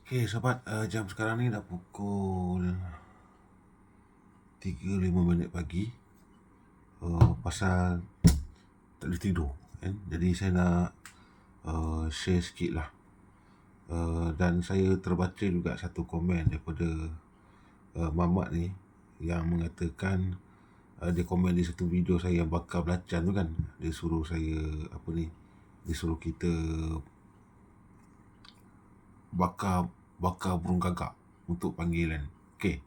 Okay, sobat, jam sekarang ni dah pukul 3.05 pagi. Pasal tak boleh tidur kan? Jadi saya nak share sikit lah. Dan saya terbaca juga satu komen daripada Mamat ni yang mengatakan dia komen di satu video saya yang bakar belacan tu kan. Dia suruh saya dia suruh kita bakar burung gagak untuk panggilan. Okay,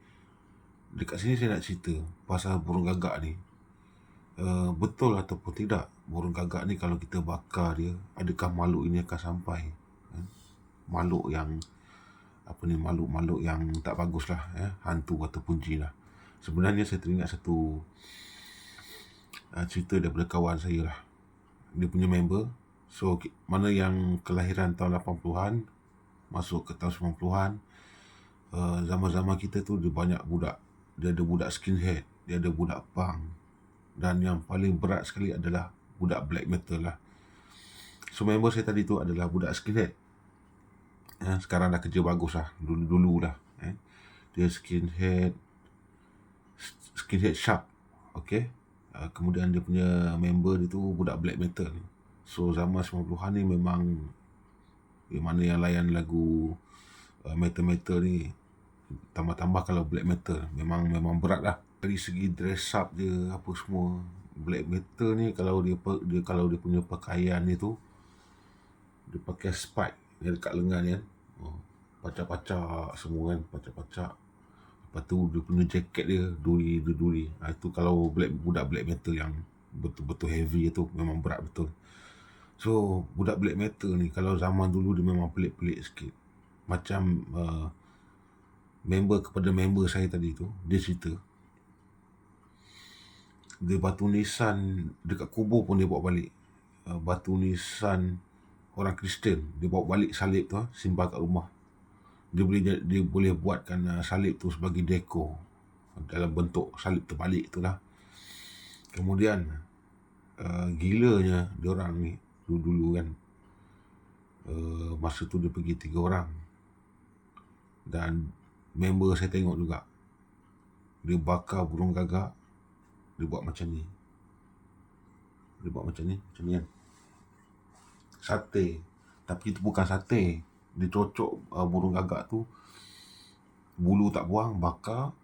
dekat sini saya nak cerita pasal burung gagak ni. Betul ataupun tidak, burung gagak ni kalau kita bakar dia, adakah makhluk ini akan sampai? Makhluk yang makhluk yang tak bagus lah, hantu ataupun jin lah. Sebenarnya saya teringat satu cerita daripada kawan saya lah. Dia punya member, so mana yang kelahiran tahun 80-an masuk ke tahun 90-an, zaman-zaman kita tu dia banyak budak. Dia ada budak skinhead, dia ada budak punk, dan yang paling berat sekali adalah budak black metal lah. So member saya tadi tu adalah budak skinhead. Sekarang dah kerja bagus lah, dulu lah. Dia skinhead sharp. Okay. Kemudian dia punya member dia tu budak black metal. So zaman 90-an ni memang mana yang layan lagu metal-metal ni, tambah-tambah kalau black metal memang berat lah. Dari segi dress up dia apa semua, black metal ni kalau dia punya pakaian ni tu, dia pakai spike yang dekat lengan kan, pacak-pacak semua kan, pacak-pacak. Lepas tu dia punya jaket dia duri. Itu kalau budak black metal yang betul-betul heavy tu memang berat betul. So budak black metal ni kalau zaman dulu dia memang pelik-pelik sikit. Macam member saya tadi tu, dia cerita dia batu nisan dekat kubur pun dia bawa balik. Batu nisan orang Kristian, dia bawa balik salib tu, simpan kat rumah. Dia boleh buatkan salib tu sebagai dekor dalam bentuk salib terbalik tu lah. Kemudian gilanya diorang ni dulu kan, masa tu dia pergi 3 orang. Dan member saya tengok juga, dia bakar burung gagak, dia buat macam ni kan, sate. Tapi itu bukan sate, dia cocok burung gagak tu, bulu tak buang, bakar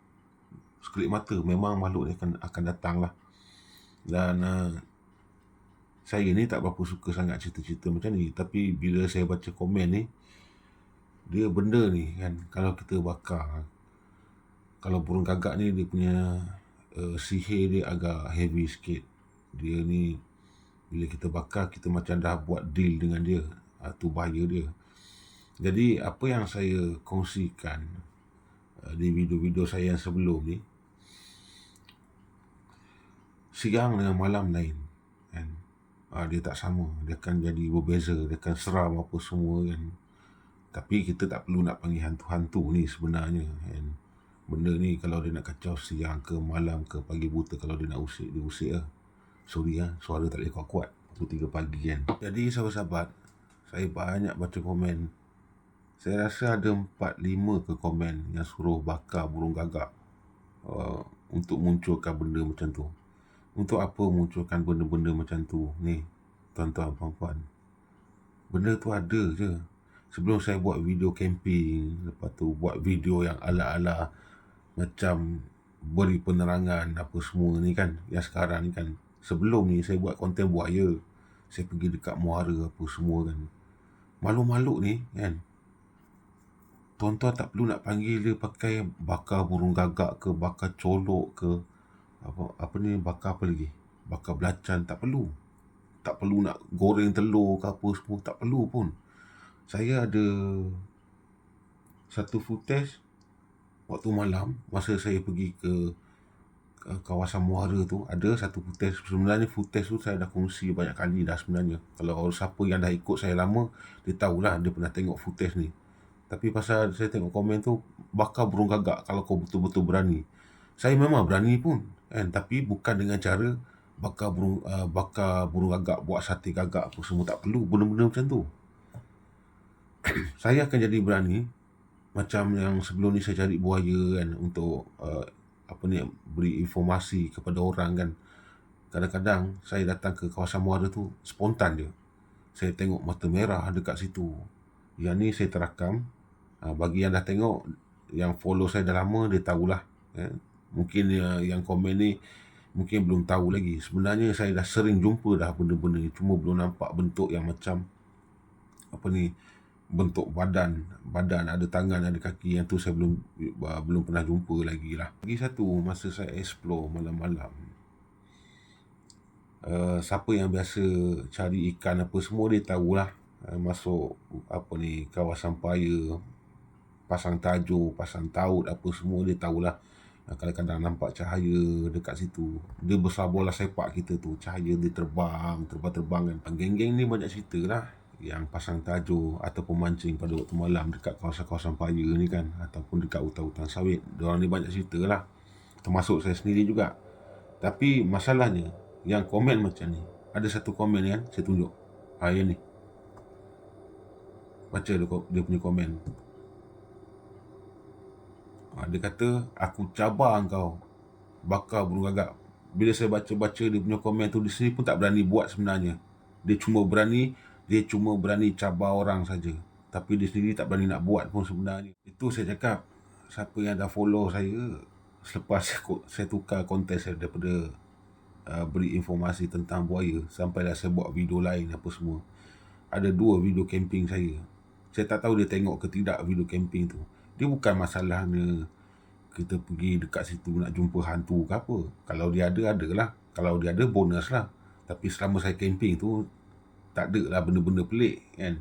sekelip mata, memang makhluk ni akan datang lah. Dan saya ni tak berapa suka sangat cerita-cerita macam ni, tapi bila saya baca komen ni, dia benda ni kan, kalau kita bakar, kalau burung gagak ni dia punya sihir dia agak heavy sikit. Dia ni bila kita bakar, kita macam dah buat deal dengan dia. Tu bahaya dia. Jadi apa yang saya kongsikan di video-video saya yang sebelum ni, siang dengan malam lain kan. Dia tak sama, dia akan jadi berbeza, dia akan seram apa semua kan. Tapi kita tak perlu nak panggil hantu-hantu ni sebenarnya kan. Benda ni kalau dia nak kacau siang ke malam ke pagi buta, kalau dia nak usik, dia usik lah. Sorry lah, suara tak boleh kuat-kuat pukul 3 pagi kan. Jadi sahabat-sahabat, saya banyak baca komen. Saya rasa ada 4-5 ke komen yang suruh bakar burung gagak untuk munculkan benda macam tu. Untuk apa munculkan benda-benda macam tu ni, tuan-tuan, puan-puan? Benda tu ada je. Sebelum saya buat video camping, lepas tu buat video yang ala-ala macam beri penerangan apa semua ni kan, yang sekarang ni kan. Sebelum ni saya buat konten buaya, saya pergi dekat muara apa semua kan. Makhluk-makhluk ni kan, tuan-tuan tak perlu nak panggil dia pakai bakar burung gagak ke, bakar colok ke, bakar apa lagi, bakar belacan, tak perlu. Tak perlu nak goreng telur ke apa semua, tak perlu pun. Saya ada satu footage waktu malam, masa saya pergi ke kawasan muara tu, ada satu footage. Sebenarnya footage tu saya dah kongsi banyak kali dah sebenarnya. Kalau siapa yang dah ikut saya lama, dia tahulah, dia pernah tengok footage ni. Tapi pasal saya tengok komen tu, bakar burung gagak kalau kau betul-betul berani. Saya memang berani pun kan, tapi bukan dengan cara bakar burung gagak, buat sate gagak apa semua, tak perlu benda-benda macam tu. Saya akan jadi berani macam yang sebelum ni saya cari buaya kan untuk beri informasi kepada orang kan. Kadang-kadang saya datang ke kawasan muara tu spontan je. Saya tengok mata merah dekat situ. Yang ni saya terakam. Bagi yang dah tengok, yang follow saya dah lama, dia tahulah. Mungkin yang komen ni mungkin belum tahu lagi. Sebenarnya saya dah sering jumpa dah benda-benda ni. Cuma belum nampak bentuk yang macam bentuk badan ada tangan, ada kaki. Yang tu saya belum pernah jumpa lagi lah. Lagi satu, masa saya explore malam-malam, siapa yang biasa cari ikan apa semua, dia tahulah. Masuk kawasan Paya, Pasang Tajuk, Pasang Taut apa semua, dia tahulah. Kadang-kadang nampak cahaya dekat situ. Dia besar bola sepak kita tu. Cahaya dia terbang kan. Geng-geng ni banyak cerita lah. Yang pasang tajuk ataupun mancing pada waktu malam dekat kawasan-kawasan Paya ni kan. Ataupun dekat hutan-hutan sawit. Diorang ni banyak cerita lah. Termasuk saya sendiri juga. Tapi masalahnya, yang komen macam ni. Ada satu komen kan, saya tunjuk. Yang ni. Baca dia punya komen. Dia kata, aku cabar kau bakar burung gagak. Bila saya baca-baca dia punya komen tu, di sini pun tak berani buat sebenarnya. Dia cuma berani cabar orang saja. Tapi dia sendiri tak berani nak buat pun sebenarnya. Itu saya cakap, siapa yang dah follow saya, selepas saya tukar konten saya daripada beri informasi tentang buaya, sampailah saya buat video lain apa semua. Ada 2 video camping saya. Saya tak tahu dia tengok ke tidak video camping tu. Dia bukan masalahnya kita pergi dekat situ nak jumpa hantu ke apa. Kalau dia ada, adalah. Kalau dia ada, bonus lah. Tapi selama saya camping tu, tak ada lah benda-benda pelik kan.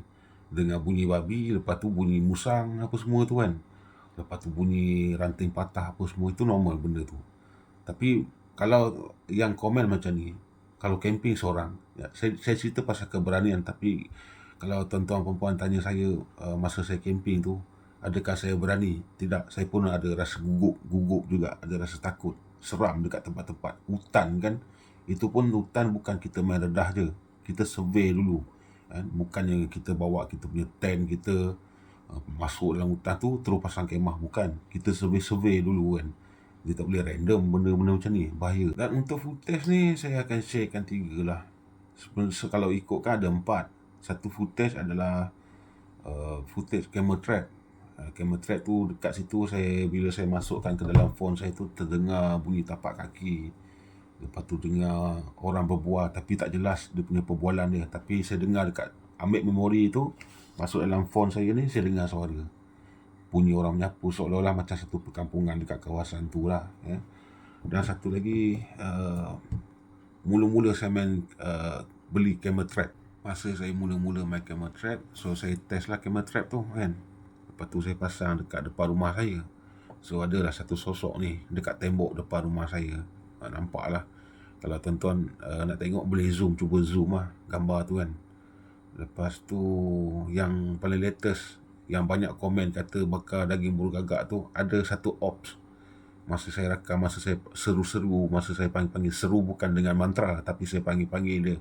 Dengar bunyi babi, lepas tu bunyi musang apa semua tu kan. Lepas tu bunyi ranting patah apa semua, itu normal benda tu. Tapi kalau yang komen macam ni, kalau camping seorang, saya cerita pasal keberanian. Tapi kalau tuan-tuan perempuan tanya saya masa saya camping tu, adakah saya berani? Tidak, saya pun ada rasa gugup juga, ada rasa takut, seram dekat tempat-tempat hutan kan. Itu pun hutan bukan kita main redah je, kita survey dulu kan? Bukannya kita bawa kita punya tent kita masuk dalam hutan tu terus pasang kemah, bukan. Kita survey dulu kan. Dia tak boleh random benda-benda macam ni, bahaya. Dan untuk footage ni saya akan sharekan 3 lah. Kalau ikutkan ada 4. Satu footage adalah footage camera trap. Camera trap tu dekat situ, bila saya masukkan ke dalam phone saya tu, terdengar bunyi tapak kaki. Lepas tu dengar orang berbual, tapi tak jelas dia punya perbualan dia. Tapi saya dengar dekat ambil memori tu, masuk dalam phone saya ni, saya dengar suara bunyi orang menyapu, seolah-olah macam satu perkampungan dekat kawasan tu lah. Dan satu lagi, mula-mula saya main beli camera trap. Masa saya mula-mula main camera trap, so saya test lah camera trap tu kan. Lepas tu saya pasang dekat depan rumah saya. So adalah satu sosok ni dekat tembok depan rumah saya. Nampak lah. Kalau tuan-tuan nak tengok, boleh cuba zoom lah gambar tu kan. Lepas tu yang paling latest, yang banyak komen kata bakar daging burung gagak tu, ada satu ops. Masa saya rakam, masa saya seru-seru, masa saya panggil seru bukan dengan mantra, tapi saya panggil dia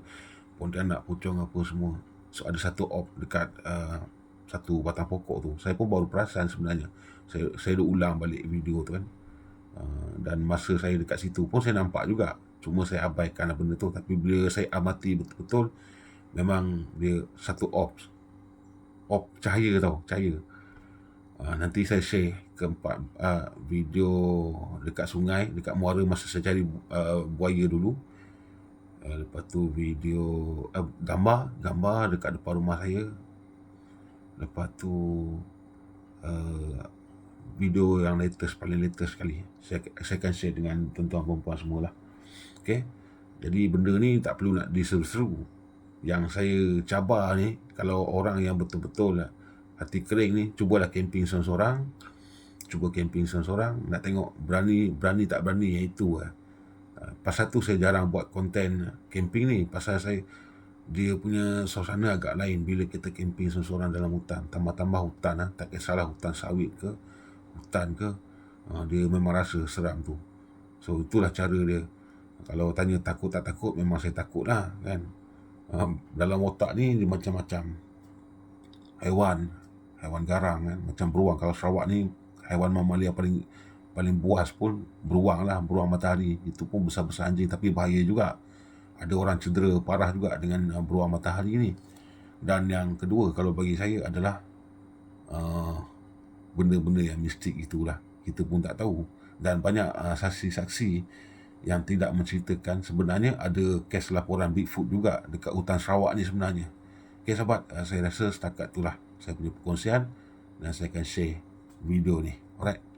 pontianak, pocong apa semua. So ada satu ops dekat satu batang pokok tu. Saya pun baru perasan sebenarnya. Saya dah ulang balik video tu kan. Dan masa saya dekat situ pun saya nampak juga. Cuma saya abaikan benda tu. Tapi bila saya amati betul-betul, memang dia satu ops cahaya tau, cahaya. Nanti saya share keempat video dekat sungai, dekat muara masa saya cari buaya dulu. Lepas tu video gambar dekat depan rumah saya. Lepas tu video yang paling latest sekali, saya akan share dengan tuan-tuan perempuan semualah. Okay, jadi benda ni tak perlu nak diseru-seru. Yang saya cabar ni, kalau orang yang betul-betul hati kering ni, cubalah camping seorang-seorang. Cuba camping seorang-seorang, nak tengok berani tak berani, yang itu pasal tu saya jarang buat konten camping ni. Pasal dia punya suasana agak lain bila kita camping seorang-seorang dalam hutan. Tambah-tambah hutan, tak kisahlah hutan sawit ke, hutan ke, dia memang rasa seram tu. So itulah cara dia. Kalau tanya takut tak takut, memang saya takut lah kan. Dalam otak ni dia macam-macam haiwan haiwan garang kan, macam beruang. Kalau Sarawak ni haiwan mamalia paling buas pun beruang lah, beruang matahari. Itu pun besar-besar anjing tapi bahaya juga. Ada orang cedera parah juga dengan beruang matahari ni. Dan yang kedua kalau bagi saya adalah benda-benda yang mistik itulah, kita pun tak tahu. Dan banyak saksi-saksi yang tidak menceritakan sebenarnya ada kes laporan Bigfoot juga dekat hutan Sarawak ni sebenarnya. Okay sahabat, saya rasa setakat itulah saya punya perkongsian dan saya akan share video ni. Alright.